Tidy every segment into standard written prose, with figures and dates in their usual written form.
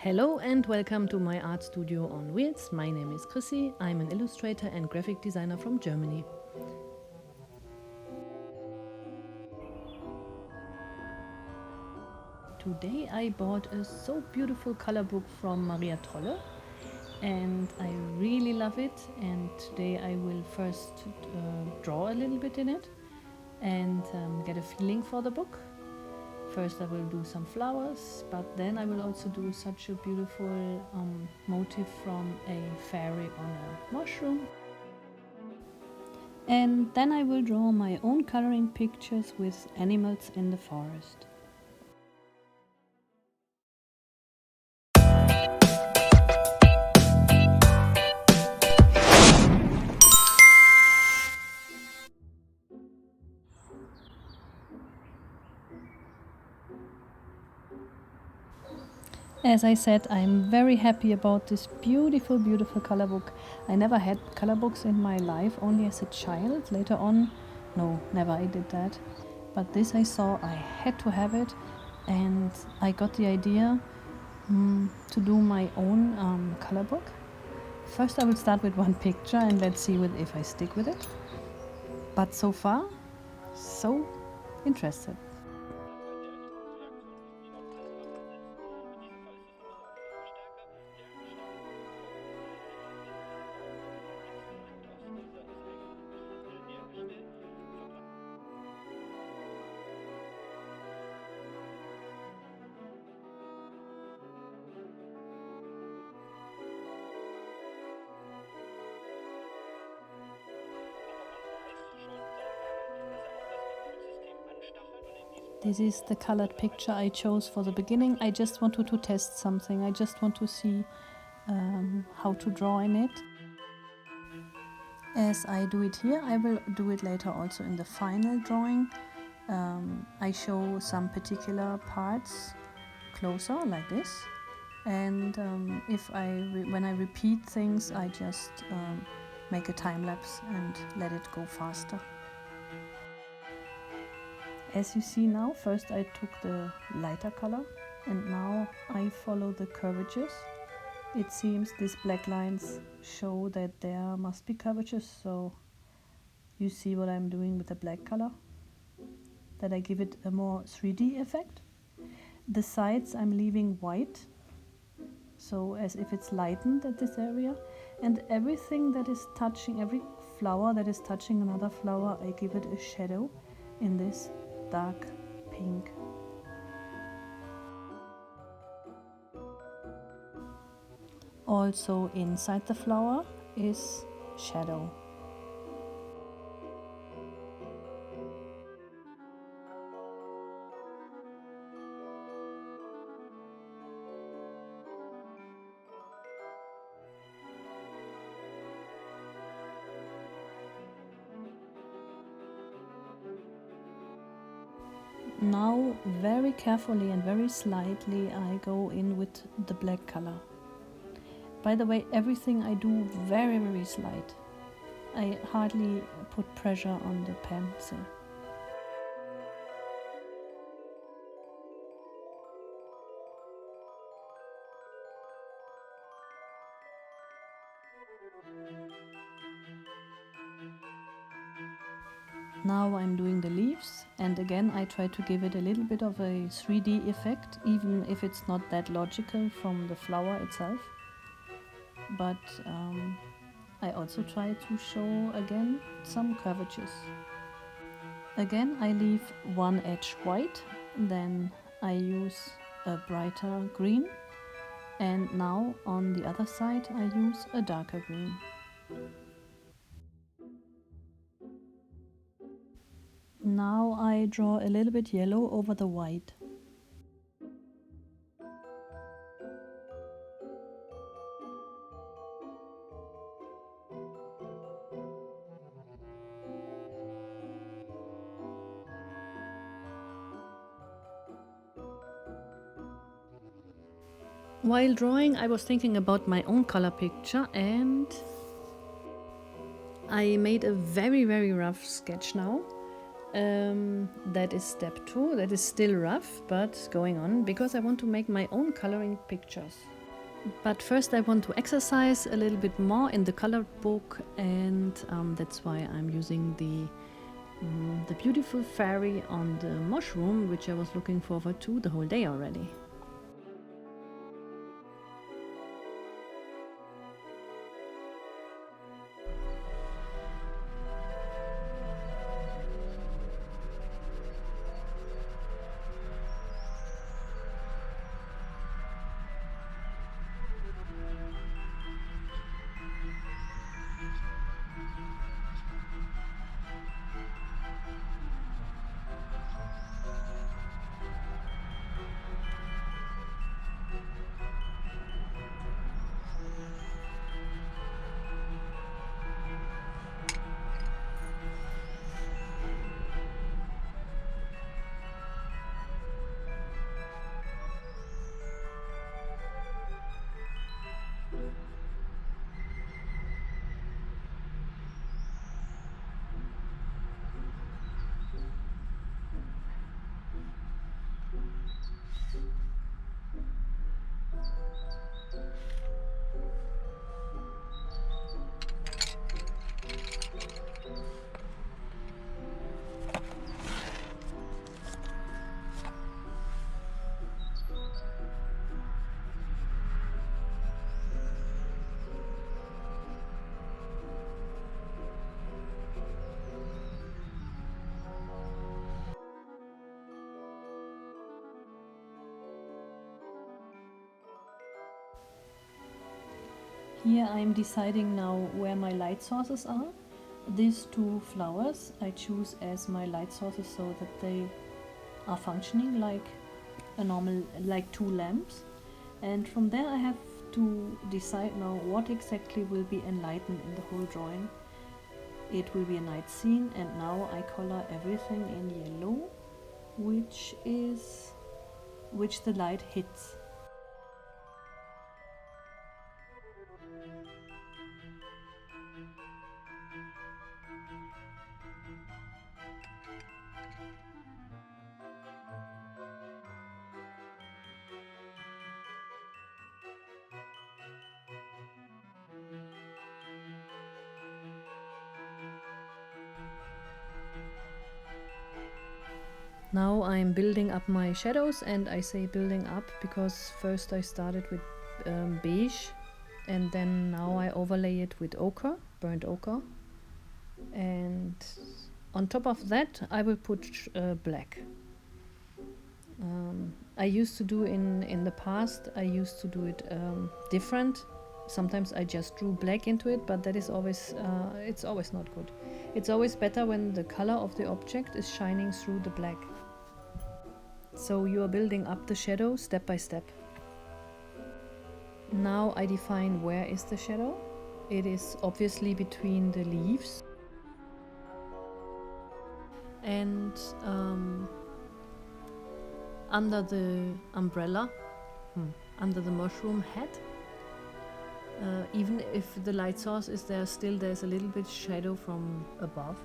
Hello and welcome to my art studio on wheels. My name is Chrissy. I'm an illustrator and graphic designer from Germany. Today I bought a so beautiful color book from Maria Trolle and I really love it, and today I will first draw a little bit in it and get a feeling for the book. First I will do some flowers, but then I will also do such a beautiful motif from a fairy on a mushroom. And then I will draw my own coloring pictures with animals in the forest. As I said, I'm very happy about this beautiful, beautiful color book. I never had color books in my life, only as a child. Later on, no, never I did that. But this I saw, I had to have it, and I got the idea to do my own color book. First I will start with one picture and let's see if I stick with it. But so far, so interested. This is the colored picture I chose for the beginning. I just wanted to test something. I just want to see how to draw in it. As I do it here, I will do it later also in the final drawing. I show some particular parts closer like this, and when I repeat things, I just make a time lapse and let it go faster. As you see now, first I took the lighter color and now I follow the curvatures. It seems these black lines show that there must be curvatures, so you see what I'm doing with the black color, that I give it a more 3D effect. The sides I'm leaving white, so as if it's lightened at this area, and everything that is touching, every flower that is touching another flower, I give it a shadow in this dark pink. Also inside the flower is shadow. Now very carefully and very slightly I go in with the black color. By the way, everything I do very, very slight. I hardly put pressure on the pencil. Now I'm doing the leaves, and again I try to give it a little bit of a 3D effect, even if it's not that logical from the flower itself. But I also try to show again some curvatures. Again I leave one edge white, then I use a brighter green, and now on the other side I use a darker green. Now I draw a little bit yellow over the white. While drawing, I was thinking about my own color picture, and I made a very, very rough sketch now. That is step 2. That is still rough, but going on, because I want to make my own coloring pictures. But first I want to exercise a little bit more in the color book, and that's why I'm using the beautiful fairy on the mushroom, which I was looking forward to the whole day already. Here I'm deciding now where my light sources are. These 2 flowers I choose as my light sources so that they are functioning like a normal, like 2 lamps. And from there I have to decide now what exactly will be enlightened in the whole drawing. It will be a night scene, and now I color everything in yellow, which the light hits. Now I'm building up my shadows, and I say building up because first I started with beige, and then now I overlay it with ochre, burnt ochre, and on top of that I will put black. I used to do in the past, I used to do it different. Sometimes I just drew black into it, but that is always it's always not good. It's always better when the color of the object is shining through the black. So you are building up the shadow step by step. Now I define where is the shadow. It is obviously between the leaves and under the umbrella, under the mushroom head. Even if the light source is there, still there's a little bit shadow from above.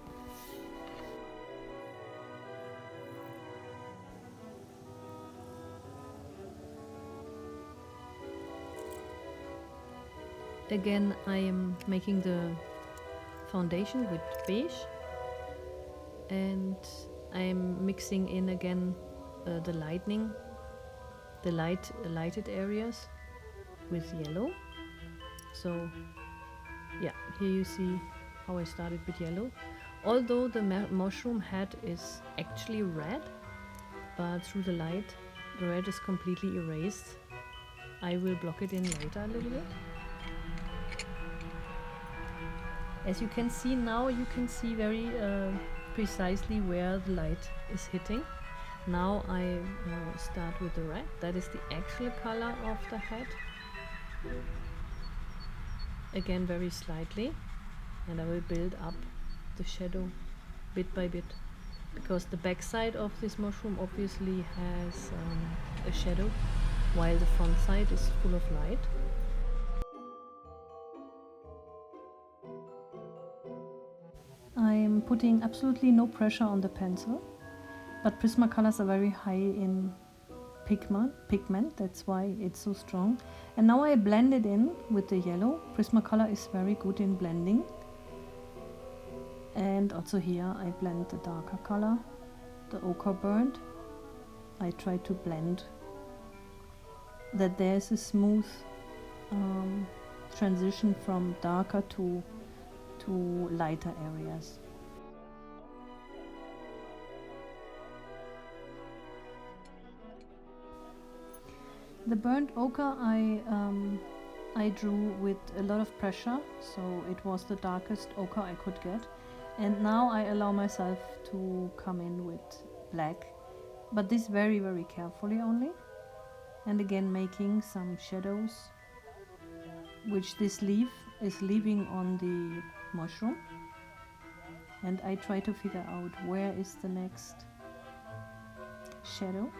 Again, I am making the foundation with beige, and I am mixing in again the lighted areas with yellow. So yeah, here you see how I started with yellow. Although the mushroom head is actually red, but through the light the red is completely erased. I will block it in later a little bit. As you can see now, you can see very precisely where the light is hitting. Now I start with the red. That is the actual color of the head. Again, very slightly, and I will build up the shadow bit by bit, because the back side of this mushroom obviously has a shadow, while the front side is full of light. I'm putting absolutely no pressure on the pencil, but Prismacolors are very high in pigment, that's why it's so strong. And now I blend it in with the yellow. Prismacolor is very good in blending. And also here I blend the darker color, the ochre burnt. I try to blend that there's a smooth transition from darker to lighter areas. The burnt ochre I drew with a lot of pressure, so it was the darkest ochre I could get. And now I allow myself to come in with black, but this very, very carefully only. And again making some shadows, which this leaf is leaving on the mushroom. And I try to figure out where is the next shadow.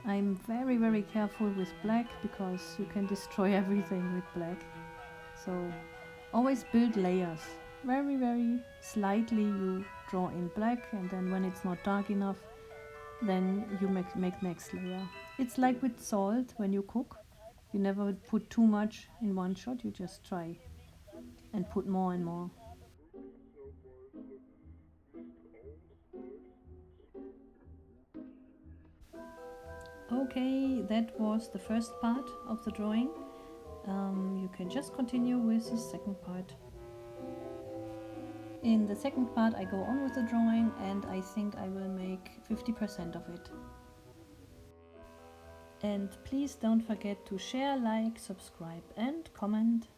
I'm very, very careful with black because you can destroy everything with black. So always build layers. Very, very slightly you draw in black, and then when it's not dark enough, then you make next layer. It's like with salt when you cook. You never put too much in one shot, you just try and put more and more. Okay, that was the first part of the drawing. You can just continue with the second part. In the second part I go on with the drawing, and I think I will make 50% of it. And please don't forget to share, like, subscribe and comment.